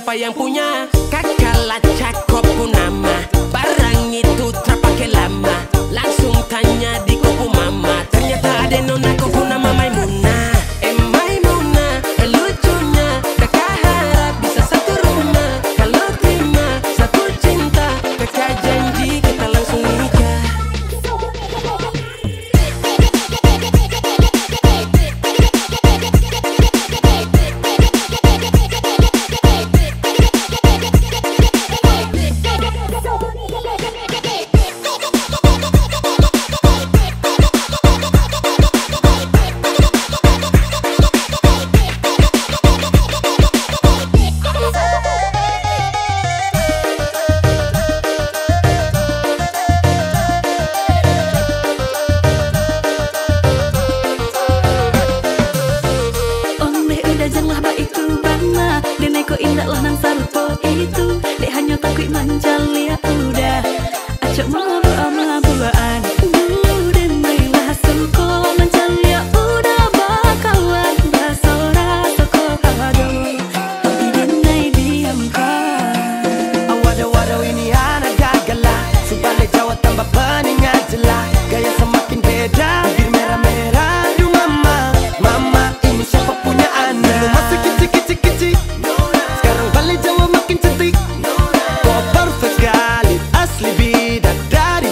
siapa yang punya. Kakak cakep pun nama, barang itu terpakai lama. Langsung tanya di kuku mama, ternyata ada nona kuku nama Maimunah. Maimunah, lucunya kakak harap bisa satu rumah. Kalau terima satu cinta, kakak janji kita langsung nikah. Janganlah ba itu bana Denai ko indah lah nang sarupo itu Dek hanya takut manjali ya udah Acok mau ama-buaan Denai lah suko manjali ya udah Bakalan basora toko kado Tapi denai diam kau Waduh ini anak gagalah Sebalik Jawa tambah peningan jelas Gaya semakin beda, bibir merah-merah. Aduh mama, mama ini siapa punya anak? Dulu masih kecil-kecil, sekarang balik Jawa makin cantik. Kok perfect sekali, asli bidadari.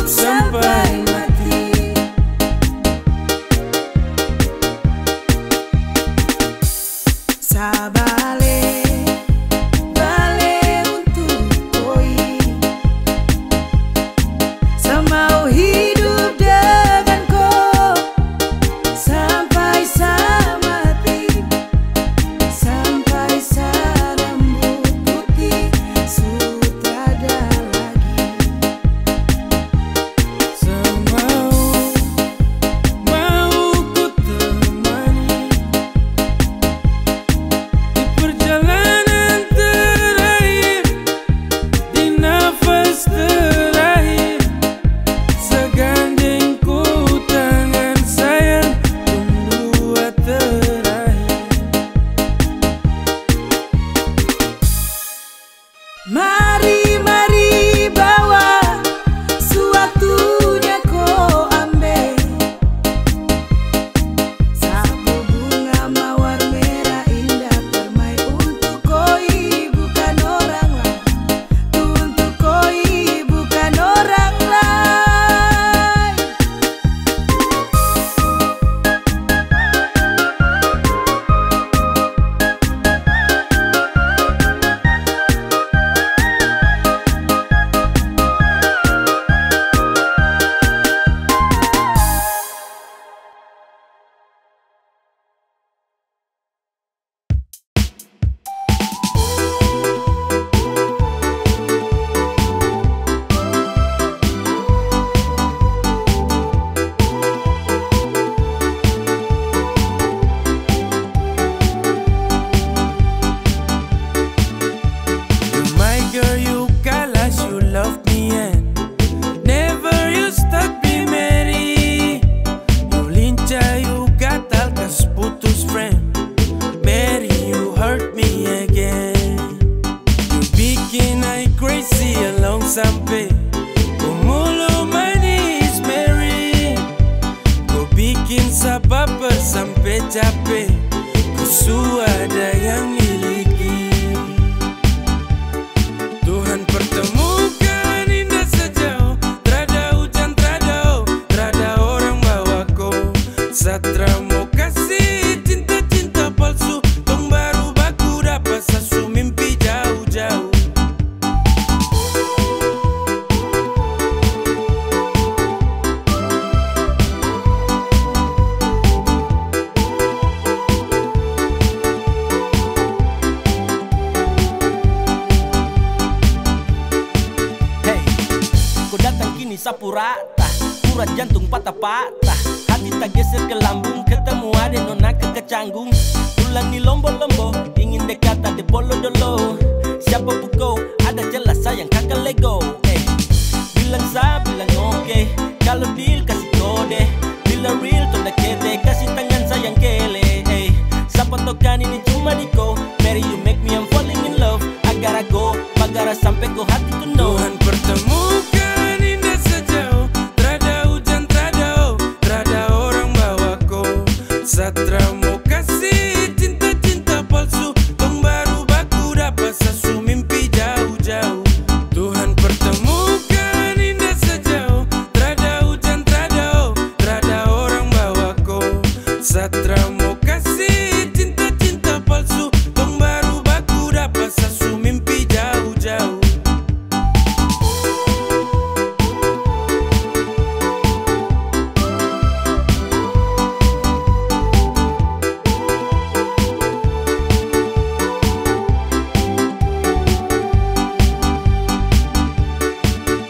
sampai mati. Sabale, bale untuk koi, semau hidup dengan kau sampai mati, sampai rambut putih sudah ada lagi. Semau mau ku temani di perjalanan terakhir, di nafas terakhir, segandengku tangan sayang dua terakhir. Mari, mari bawa sewaktunya kau ambil sapu bunga mawar merah indah permai untuk koi, bukan orang lain. Untuk koi, bukan orang lain. You my girl, you galas, you love me and never you stop me Mary. You lincah, you gatal kas putus friend. Mary, you hurt me again. You bikin I crazy along sampai kumulu manis Mary. Kau bikin sabab sampai capek, ku ada yang miliki. Tuhan pertemukan indah sejauh, terada hujan, terada orang bawa kau. Satra mau kasih cinta-cinta palsu, tong baru baku dapat sasu mimpi jauh-jauh. Hey, kau datang kini sapu rata, urat jantung patah-patah, hati tak geser ke lambung, ketemu ada nona kecanggung. Pulang di lombo-lombo, ingin dekat ada bolo-dolo. Siapa pukau, ada jelas sayang kakak lego. Bilang sa, bilang oke, kalau deal kasih kode, bila real toda kete, kasih tangan sayang kele. Siapa tokan ini cuma di kau, Mary you make me I'm falling in love. Agar go, bagara sampai kau hati to know. Tuhan pertemukan indah sejauh, terada hujan, terada orang bawa kau. Satra mau kasih cinta-cinta palsu, tong baru baku dapat sasu mimpi jauh-jauh. Tuhan pertemukan indah sejauh, terada hujan, terada orang bawa kau. Satra mau kasih cinta-cinta palsu, tong baru baku dapat sasu mimpi jauh-jauh.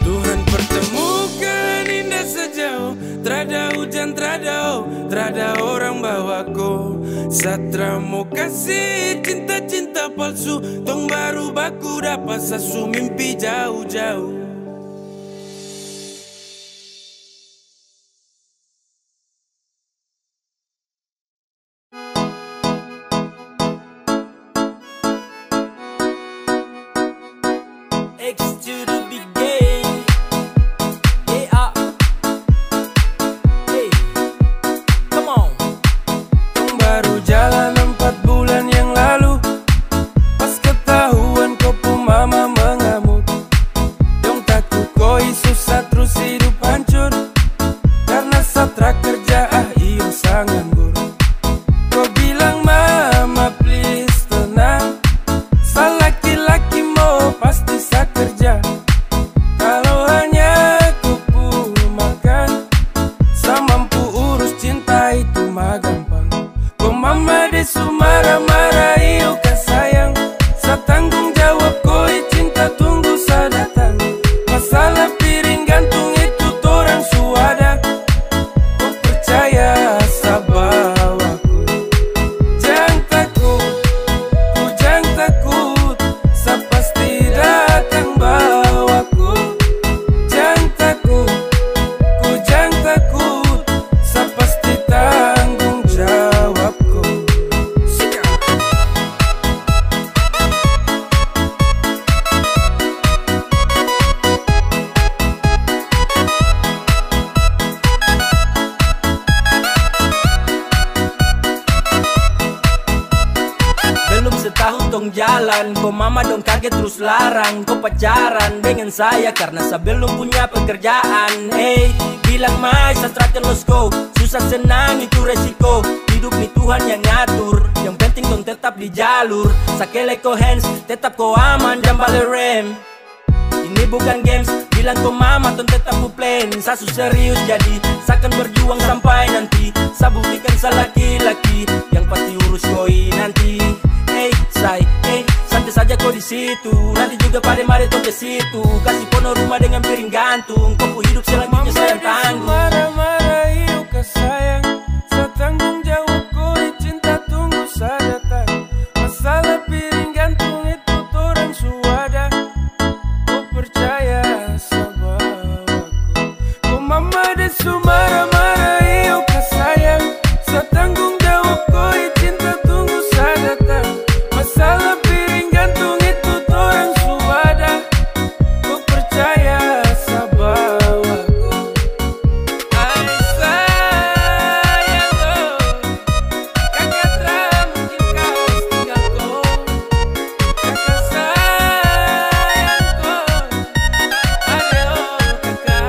Tuhan pertemukan indah sejauh, terada hujan, terada orang bawa kau. Satra mau kasih cinta-cinta palsu, tong baru baku dapat sasu mimpi jauh-jauh. X to the big game. Yeah. Hey, come on. Baru jalan 4 bulan yang lalu, pas ketahuan kau pun mama mengamuk. Dong takut koi susah terus hidup jalan. Kok mama dong kaget terus larang kau pacaran dengan saya karena saya belum punya pekerjaan. Hey, bilang mai sastrakan let's go. Susah senang itu resiko. Hidup nih Tuhan yang ngatur. Yang penting dong tetap di jalur. Sakele ko hands, tetap ko aman, jangan balik rem. Ini bukan games, bilang ko mama ton tetap ku plan. Sasu serius jadi, sakan berjuang sampai nanti. Sa buktikan sa laki-laki, yang pasti urus koi nanti. Hey, say, hey, santai saja kau di situ. Nanti juga pada mari to ke situ. Kasih pono rumah dengan piring gantung. Kau hidup selanjutnya saya tanggung. Marah-marah yuk ke sayang, saya tanggung jawab koi cinta tunggu saya datang. Masalah piring gantung itu torang suada. Kau percaya sama aku. Kau mama desu marah-marah yuk ke sayang, saya tanggung jawab koi cinta tunggu saya datang. Masalah piring gantung itu torang suada. Kau percaya sama aku. Ay sayang oh, kakak tak mungkin kau tinggal kau. Kakak sayang kau, ayo kakak.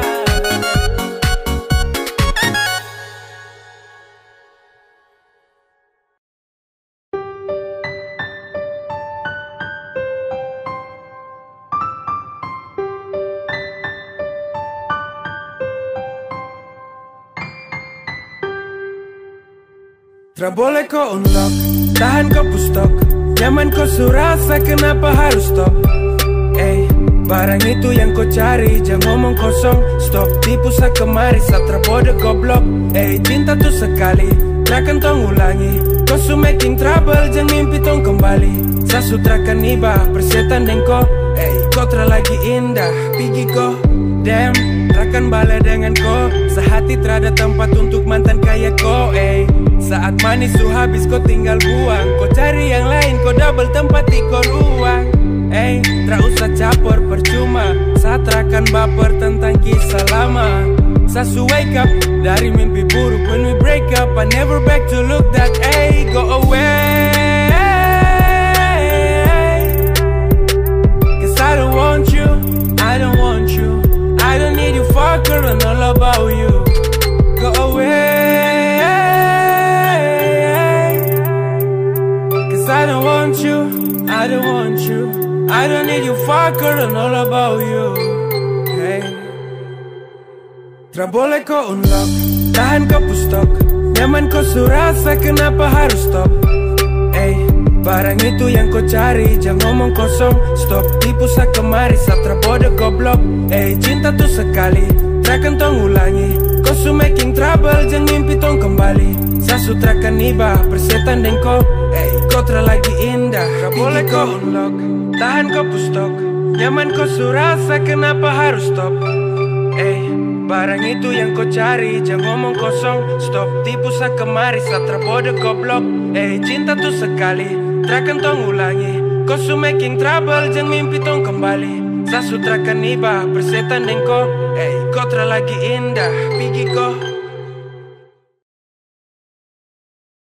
Tra boleh kau unlock, tahan kau pustok. Nyaman kau surasa, kenapa harus stop? Barang itu yang kau cari, jangan ngomong kosong. Stop, tipu sa kemari, satra bodoh goblok. Cinta tuh sekali, takkan tong ulangi. Kau su making trouble, jangan mimpi tong kembali. Sa sutrakan iba, persetan deng kau. Kau tra lagi indah, pigi kau. Damn, takkan balik dengan kau. Sehati terada tempat untuk mantan kayak kau. Saat manis su habis kau tinggal buang. Kau cari yang lain, kau double tempat di kau ruang. Tra usah capor percuma. Saat akan baper tentang kisah lama. Sasu wake up dari mimpi buruk. When we break up, I never back to look that. Go away. Cause I don't want you, I don't want you. I don't need you fucker and all about you. Go away. Cause I don't want you, I don't want you. I don't need you fucker and all about you. Tra boleh kau unlock, tahan kau pustok. Nyaman kau surasa, kenapa harus stop? Barang itu yang kau cari, jangan ngomong kosong. Stop, tipu sa kemari, satra bodoh goblok. Cinta tuh sekali, takkan tong ulangi. Kau su making trouble, jangan mimpi tong kembali. Sa sutrakan iba, persetan deng kau. Kau tra lagi indah, tra boleh kau unlock, tahan kau pustok. Nyaman kau surasa, kenapa harus stop? Barang itu yang kau cari, jangan ngomong kosong. Stop, tipu sa kemari, satra bodoh goblok. Cinta tuh sekali, takkan tong ulangi. Kau su making trouble, jangan mimpi tong kembali. Sa sutrakan iba, persetan deng kau. Kau tra lagi indah, pigi kau.